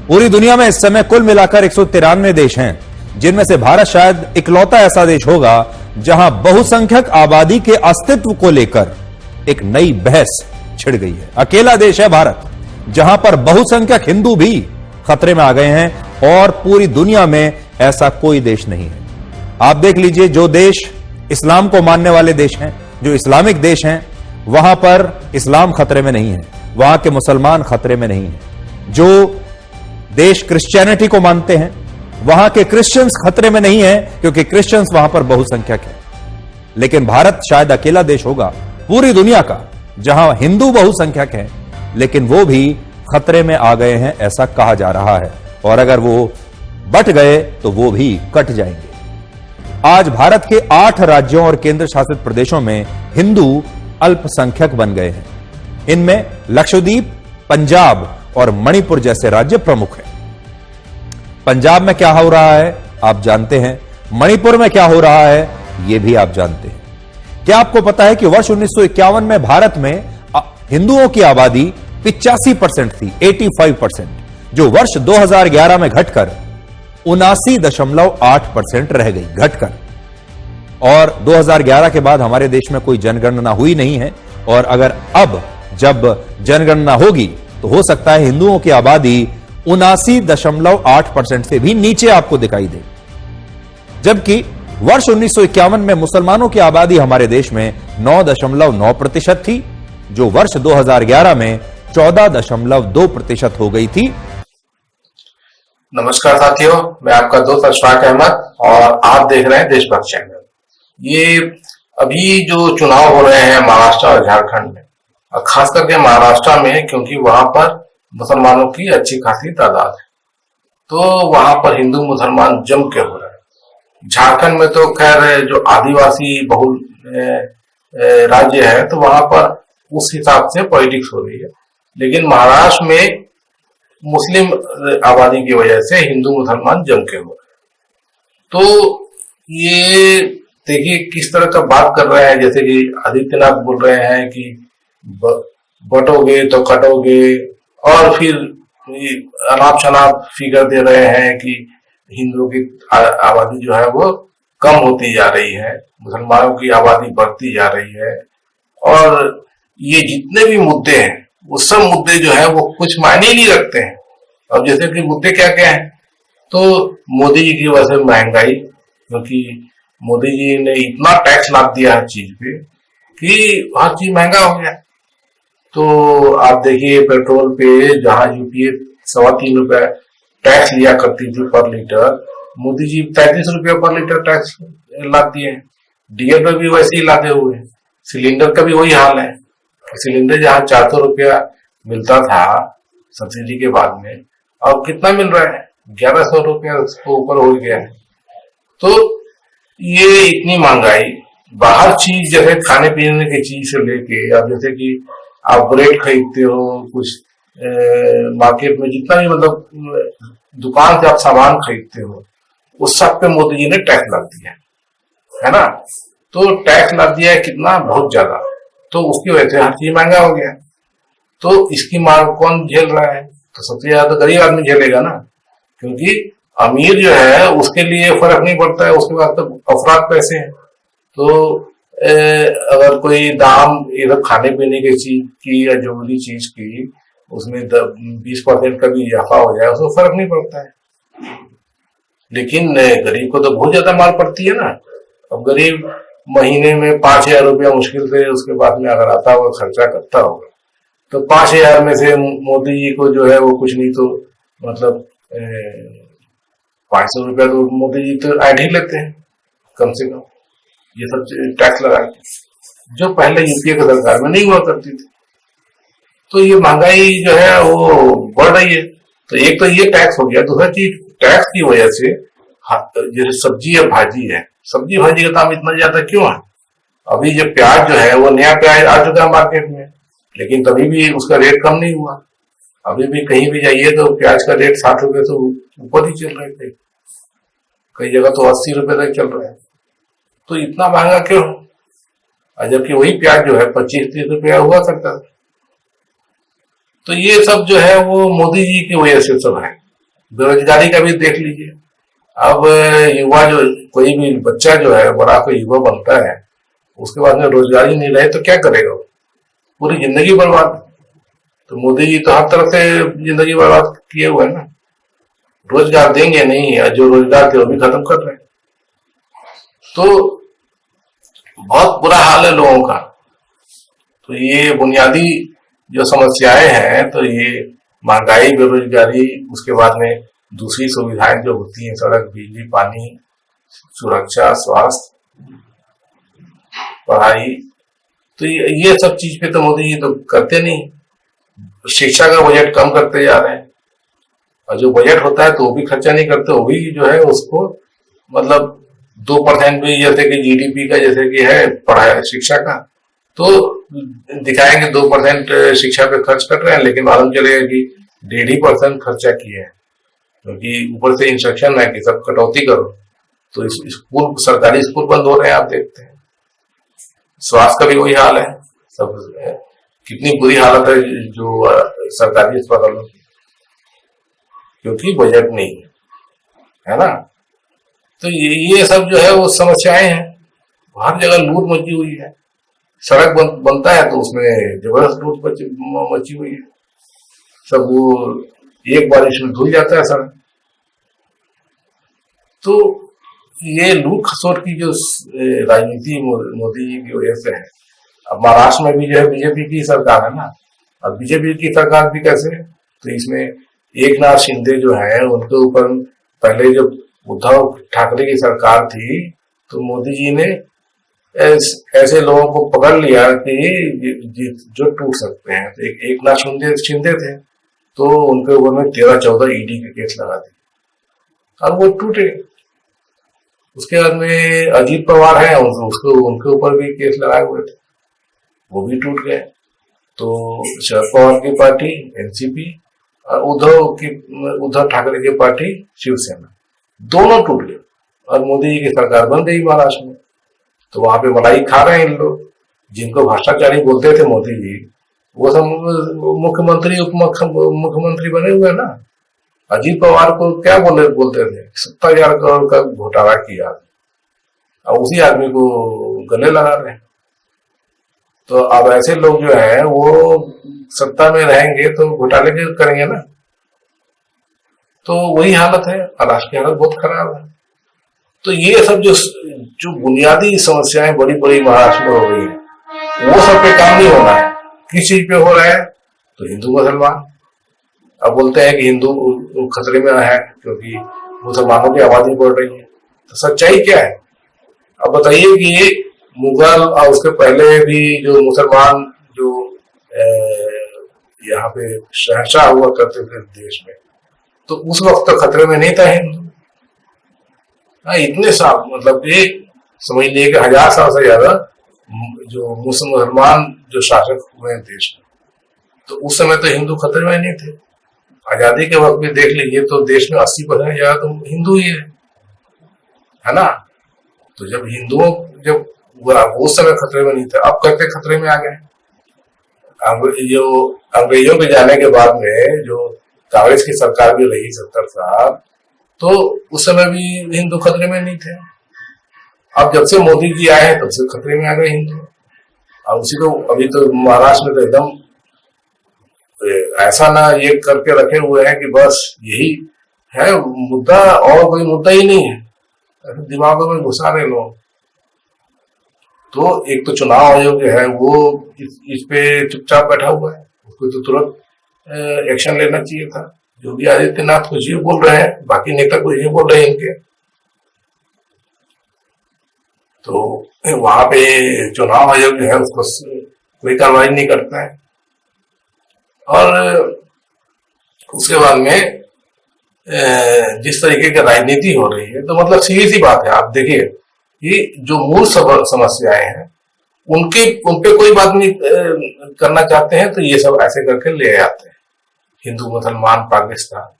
पूरी दुनिया में इस समय कुल मिलाकर 193 देश हैं, जिनमें से भारत शायद इकलौता ऐसा देश होगा जहां बहुसंख्यक आबादी के अस्तित्व को लेकर एक नई बहस छिड़ गई है। अकेला देश है भारत जहां पर बहुसंख्यक हिंदू भी खतरे में आ गए हैं और पूरी दुनिया में ऐसा कोई देश नहीं है। आप देख लीजिए, जो देश इस्लाम को मानने वाले देश हैं, जो इस्लामिक देश हैं, वहां पर इस्लाम खतरे में नहीं है, वहां के मुसलमान खतरे में नहीं है। जो देश क्रिश्चियनिटी को मानते हैं, वहां के क्रिश्चियंस खतरे में नहीं है, क्योंकि क्रिश्चियंस वहां पर बहुसंख्यक है। लेकिन भारत शायद अकेला देश होगा पूरी दुनिया का जहां हिंदू बहुसंख्यक है, लेकिन वो भी खतरे में आ गए हैं, ऐसा कहा जा रहा है। और अगर वो बट गए तो वो भी कट जाएंगे। आज भारत के 8 राज्यों और केंद्र शासित प्रदेशों में हिंदू अल्पसंख्यक बन गए हैं। इनमें लक्षद्वीप, पंजाब और मणिपुर जैसे राज्य प्रमुख हैं। पंजाब में क्या हो रहा है आप जानते हैं, मणिपुर में क्या हो रहा है यह भी आप जानते हैं। क्या आपको पता है कि वर्ष 1951 में भारत में हिंदुओं की आबादी 85% थी, 85%, जो वर्ष 2011 में घटकर 79.8% रह गई, घटकर। और 2011 के बाद हमारे देश में कोई जनगणना हुई नहीं है, और अगर अब जब जनगणना होगी तो हो सकता है हिंदुओं की आबादी 79.8% से भी नीचे आपको दिखाई दे। जबकि वर्ष 1951 में मुसलमानों की आबादी हमारे देश में 9.9% थी, जो वर्ष 2011 में 14.2% हो गई थी। नमस्कार साथियों, मैं आपका दोस्त अशफाक अहमद और आप देख रहे हैं देशभक्त चैनल। ये अभी जो चुनाव हो रहे हैं महाराष्ट्र और झारखंड में, और खास करके महाराष्ट्र में, क्योंकि वहां पर मुसलमानों की अच्छी खासी तादाद है, तो वहां पर हिंदू मुसलमान जम के हो रहे हैं। झारखंड में तो खैर जो आदिवासी बहुल राज्य है, तो वहां पर उस हिसाब से पॉलिटिक्स हो रही है। लेकिन महाराष्ट्र में मुस्लिम आबादी की वजह से हिंदू मुसलमान जम के हो रहे। तो ये देखिए किस तरह का बात कर रहे हैं, जैसे कि आदित्यनाथ बोल रहे हैं कि बटोगे तो कटोगे, और फिर अनाप शनाप फिगर दे रहे हैं कि हिंदुओं की आबादी जो है वो कम होती जा रही है, मुसलमानों की आबादी बढ़ती जा रही है। और ये जितने भी मुद्दे हैं वो सब मुद्दे जो है वो कुछ मायने ही नहीं रखते हैं। अब जैसे कि मुद्दे क्या क्या हैं, तो मोदी जी की वजह से महंगाई, क्योंकि मोदी जी ने इतना टैक्स लाद दिया हर चीज पे कि हर चीज महंगा हो गया। तो आप देखिए पेट्रोल पे जहां यूपीए 3.25 रुपए टैक्स लिया करती थी पर लीटर, मोदी जी 33 रुपये पर लीटर टैक्स लाद दिए। डीजल पे भी वैसे ही लादे हुए हैं। सिलेंडर का भी वही हाल है। सिलेंडर जहां 400 रुपया मिलता था सब्सिडी के बाद में, अब कितना मिल रहा है, 1100 रुपया उसको ऊपर हो गया है। तो ये इतनी महंगाई, बाहर चीज जैसे खाने पीने की चीज से लेके, अब जैसे कि आप ब्रेड खरीदते हो, कुछ मार्केट में जितना भी मतलब दुकान से आप सामान खरीदते हो, उस सब पे मोदी जी ने टैक्स लगा दिया है ना। तो टैक्स लगा दिया है कितना, बहुत ज्यादा। तो उसकी वजह से हर चीज महंगा हो गया। तो इसकी मांग कौन झेल रहा है, तो सबसे ज्यादा तो गरीब आदमी झेलेगा ना, क्योंकि अमीर जो है उसके लिए फर्क नहीं पड़ता है, उसके पास तो अफराद पैसे हैं। तो अगर कोई दाम इधर खाने पीने की चीज की या जरूरी चीज की उसमें 20% का भी इजाफा हो जाए, उसको फर्क नहीं पड़ता है। लेकिन गरीब को तो बहुत ज्यादा मार पड़ती है ना। अब गरीब महीने में 5,000 रुपया मुश्किल से उसके बाद में अगर आता होगा, खर्चा करता होगा, तो 5,000 में से मोदी जी को जो है वो कुछ नहीं तो मतलब 500 रुपया तो मोदी जी तो ऐड ही लेते हैं कम से कम, ये सब टैक्स लगा के, जो पहले यूपीए की सरकार में नहीं हुआ करती थी। तो ये महंगाई जो है वो बढ़ रही है। तो एक तो ये टैक्स हो गया, दूसरा चीज टैक्स की वजह से जैसे सब्जी या भाजी है, सब्जी भाजी का दाम इतना ज्यादा क्यों है। अभी जो प्याज जो है वो नया प्याज आ चुका है मार्केट में, लेकिन कभी भी उसका रेट कम नहीं हुआ। अभी भी कहीं भी जाइए तो प्याज का रेट 60 रुपए से ऊपर ही चल रहा है, कई जगह तो 80 रुपए तक चल रहा है। तो इतना महंगा क्यों, जबकि वही प्याज जो है 25-30 रुपया हुआ करता था। तो ये सब जो है वो मोदी जी की वजह से सब है। बेरोजगारी का भी देख लीजिए। अब युवा जो, कोई भी बच्चा जो है बड़ा कोई युवा बनता है, उसके बाद में रोजगारी नहीं रहे तो क्या करेगा, पूरी जिंदगी बर्बाद। तो मोदी जी तो हर तरफ से जिंदगी बर्बाद किए हुए हैं ना। रोजगार देंगे नहीं, या जो रोजगार थे वो भी खत्म कर रहे हैं। तो बहुत बुरा हाल है लोगों का। तो ये बुनियादी जो समस्याएं हैं, तो ये महंगाई, बेरोजगारी, उसके बाद में दूसरी सुविधाएं जो होती हैं, सड़क, बिजली, पानी, सुरक्षा, स्वास्थ्य, पढ़ाई, तो ये सब चीज पे तो मोदी जी तो करते नहीं। शिक्षा का बजट कम करते जा रहे हैं, और जो बजट होता है तो वो भी खर्चा नहीं करते, वो भी जो है उसको मतलब 2% भी, जैसे कि जीडीपी का जैसे कि है पढ़ाई शिक्षा का, तो दिखाएंगे 2% शिक्षा पे खर्च कर रहे हैं, लेकिन मालूम चलेगा कि 1.5% खर्चा किए हैं, क्योंकि ऊपर से इंस्ट्रक्शन है कि सब कटौती करो। तो स्कूल, सरकारी स्कूल बंद हो रहे हैं, आप देखते हैं। स्वास्थ्य का भी वही हाल है, सब कितनी बुरी हालत है जो सरकारी अस्पतालों की, क्योंकि बजट नहीं है ना। तो ये सब जो है वो समस्याएं हैं। हर जगह लूट मची हुई है। सड़क बनता है तो उसमें जबरदस्त लूट मची हुई है। सब वो एक बारिश में धुल जाता है सड़क। तो ये लूट खसोट की जो राजनीति मोदी जी की वजह से है। अब महाराष्ट्र में भी जो है बीजेपी की सरकार है ना। अब बीजेपी की सरकार भी कैसे है, तो इसमें एकनाथ शिंदे जो है उनके ऊपर पहले जब उद्धव ठाकरे की सरकार थी, तो मोदी जी ने ऐसे लोगों को पकड़ लिया कि जो टूट सकते हैं। तो एकनाथ शिंदे थे, तो उनके ऊपर में 13-14 ईडी के केस लगा दिए, अब वो टूटे। उसके बाद में अजीत पवार है, उनके ऊपर भी केस लगाए हुए थे, वो भी टूट गए। तो शरद पवार की पार्टी एनसीपी और उद्धव ठाकरे की पार्टी शिवसेना, दोनों टूट गए और मोदी जी की सरकार बन गई महाराष्ट्र में। तो वहां पे मलाई खा रहे हैं इन लोग, जिनको भ्रष्टाचारी बोलते थे मोदी जी, वो सब मुख्यमंत्री, उप मुख्यमंत्री बने हुए हैं ना। अजीत पवार को क्या बोलते थे, 70,000 करोड़ का घोटाला किया, और उसी आदमी को गले लगा रहे हैं। तो अब ऐसे लोग जो है वो सत्ता में रहेंगे तो घोटाले करेंगे ना। तो वही हालत है, महाराष्ट्र की हालत बहुत खराब है। तो ये सब जो बुनियादी समस्याएं बड़ी बड़ी महाराष्ट्र में हो गई है, वो सब पे काम नहीं होना है। किस चीज पे हो रहा है, तो हिंदू मुसलमान। अब बोलते हैं कि हिंदू खतरे में है क्योंकि मुसलमानों की आबादी बढ़ रही है। तो सच्चाई क्या है, अब बताइए कि मुगल और उसके पहले भी जो मुसलमान जो यहाँ पे शहंशाह हुआ करते थे देश में, तो उस वक्त तो खतरे में नहीं था हिंदू। इतने साल, मतलब ये समझ लीजिए कि 1000 साल से ज्यादा जो मुसलमान जो शासक हुए देश में, तो उस समय तो हिंदू खतरे में नहीं थे। आजादी के वक्त भी देख लीजिए तो देश में 80% ज्यादा तो हिंदू ही है ना। तो जब हिंदुओं, जब उस समय खतरे में नहीं थे, अब कहते खतरे में आ गए। जो अंग्रेजों के जाने के बाद में जो कांग्रेस की सरकार भी रही 70 साल, तो उस समय भी हिंदू खतरे में नहीं थे। अब जब से मोदी जी आए हैं तब से खतरे में आ गए हिंदू। और उसी को अभी तो महाराष्ट्र में तो एकदम ऐसा ना ये करके रखे हुए हैं कि बस यही है मुद्दा और कोई मुद्दा ही नहीं है, दिमागों में घुसा रहे लोग। तो एक तो चुनाव आयोग है वो इस पे चुपचाप बैठा हुआ है, उसको तो तुरंत एक्शन लेना चाहिए था। योगी आदित्यनाथ कुछ ये बोल रहे हैं, बाकी नेता कुछ ये बोल रहे हैं इनके। तो वहां पे चुनाव आयोग जो है उसको कोई कार्रवाई नहीं करता है। और उसके बाद में जिस तरीके की राजनीति हो रही है, तो मतलब सीधी सी बात है, आप देखिए कि जो मूल समस्याएं हैं उन पे कोई बात नहीं करना चाहते हैं, तो ये सब ऐसे करके ले आते हैं, हिंदू मुसलमान पाकिस्तान।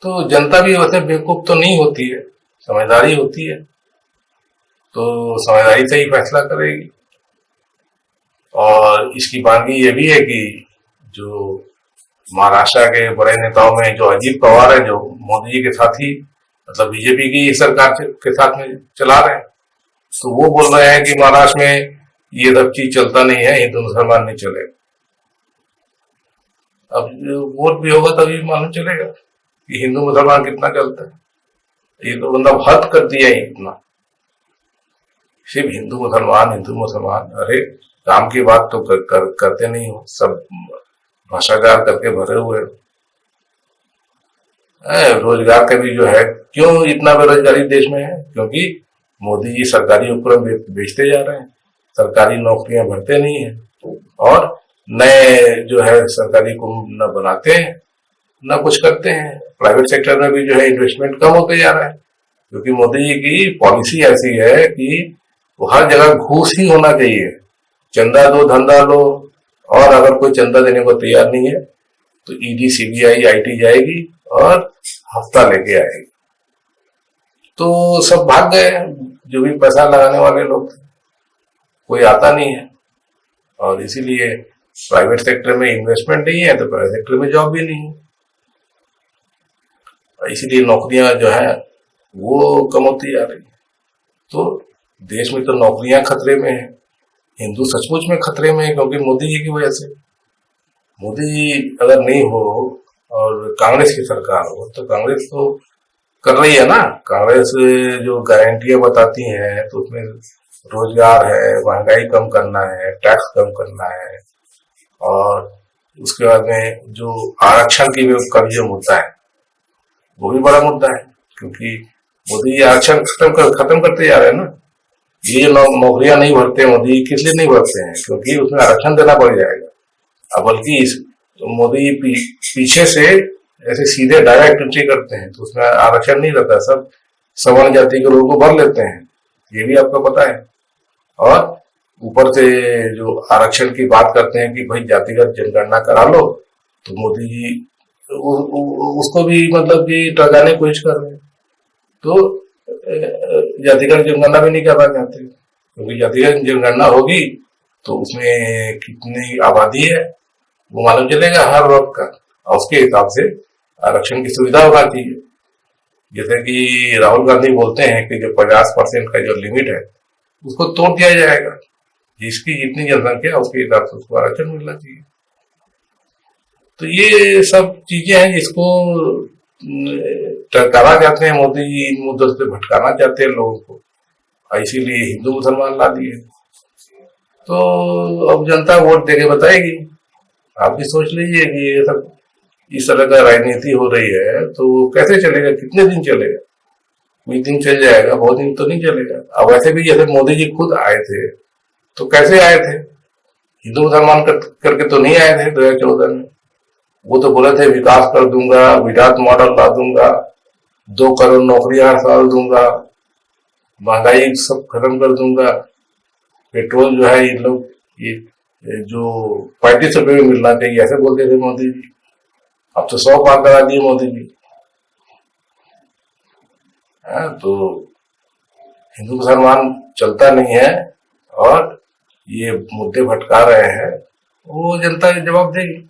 तो जनता भी वैसे बेवकूफ तो नहीं होती है, समझदारी होती है, तो समझदारी से ही फैसला करेगी। और इसकी बानगी ये भी है कि जो महाराष्ट्र के बड़े नेताओं में जो अजीत पवार है, जो मोदी जी के साथी, मतलब बीजेपी की सरकार के साथ में चला रहे हैं, तो वो बोल रहे हैं कि महाराष्ट्र में ये सब चीज चलता नहीं है, हिंदू मुसलमान नहीं चलेगा। अब वोट भी होगा तभी मालूम चलेगा कि हिंदू मुसलमान कितना चलता है। ये तो मतलब हद कर दिया है इतना, सिर्फ हिंदू मुसलमान। अरे काम की बात तो करते नहीं हो, सब भ्रष्टाचार करके भरे हुए रोजगार का भी जो है, क्यों इतना बेरोजगारी देश में है? क्योंकि मोदी जी सरकारी उपक्रम बेचते जा रहे हैं, सरकारी नौकरियां भरते नहीं है और नए जो है सरकारी को न बनाते हैं न कुछ करते हैं। प्राइवेट सेक्टर में भी जो है इन्वेस्टमेंट कम होते जा रहा है, क्योंकि मोदी जी की पॉलिसी ऐसी है कि वो हर जगह घूस ही होना चाहिए, चंदा दो धंधा लो, और अगर कोई चंदा देने को तैयार नहीं है तो ईडी सीबीआई आईटी जाएगी और हफ्ता लेके आएगी। तो सब भाग गए, जो भी पैसा लगाने वाले लोग थे, कोई आता नहीं है, और इसीलिए प्राइवेट सेक्टर में इन्वेस्टमेंट नहीं है तो प्राइवेट सेक्टर में जॉब भी नहीं है, इसीलिए नौकरियां जो है वो कम होती जा रही है। तो देश में तो नौकरियां खतरे में है, हिंदू सचमुच में खतरे में है, क्योंकि मोदी जी की वजह से। मोदी जी अगर नहीं हो और कांग्रेस की सरकार हो, तो कांग्रेस तो कर रही है ना, कांग्रेस जो गारंटियां बताती है तो उसमें रोजगार है, महंगाई कम करना है, टैक्स कम करना है, और उसके बाद में जो आरक्षण की का भी जो मुद्दा है वो भी बड़ा मुद्दा है, क्योंकि मोदी जी आरक्षण खत्म करते जा रहे हैं ना। ये जो नौकरियां नहीं भरते मोदी, किस लिए नहीं भरते हैं? क्योंकि उसमें आरक्षण देना पड़ जाएगा। अब बल्कि तो मोदी पीछे से ऐसे सीधे डायरेक्ट एंट्री करते हैं, तो उसमें आरक्षण नहीं रहता, सब सवर्ण जाति के लोगों को भर लेते हैं, ये भी आपको पता है। और ऊपर से जो आरक्षण की बात करते हैं कि भाई जातिगत जनगणना करा लो, तो मोदी जी उसको भी मतलब कि टरकाने की कोशिश कर रहे हैं। तो जातिगत जनगणना भी नहीं करना चाहते, क्योंकि जातिगत जनगणना होगी तो उसमें कितनी आबादी है वो मालूम चलेगा हर वक्त का, और उसके हिसाब से आरक्षण की सुविधा होना चाहिए। जैसे कि राहुल गांधी बोलते हैं कि जो 50% का जो लिमिट है उसको तोड़ दिया जाएगा, जिसकी जितनी जनसंख्या उसके हिसाब से उसको आरक्षण मिलना चाहिए। तो ये सब चीजें हैं जिसको टरकाना चाहते हैं मोदी जी, इन मुद्दों से भटकाना चाहते हैं लोगों को, इसीलिए हिंदू मुसलमान ला दिए। तो अब जनता वोट देके बताएगी। आप भी सोच लीजिए कि ये सब इस तरह का राजनीति हो रही है तो कैसे चलेगा, कितने दिन चलेगा? कोई दिन चल जाएगा, बहुत दिन तो नहीं चलेगा। अब वैसे भी जैसे मोदी जी खुद आए थे तो कैसे आए थे? हिंदू मुसलमान करके तो नहीं आए थे 2014 में। वो तो बोले थे विकास कर दूंगा, विराट मॉडल ला दूंगा, 2 करोड़ नौकरियां हर साल दूंगा, महंगाई सब खत्म कर दूंगा, पेट्रोल जो है ये लोग ये जो 35 रुपए में मिलना चाहिए, ऐसे बोलते थे मोदी जी। अब तो 100 पार करा दिए मोदी जी। तो हिंदू मुसलमान चलता नहीं है, और ये मुद्दे भटका रहे हैं, वो जनता जवाब देगी।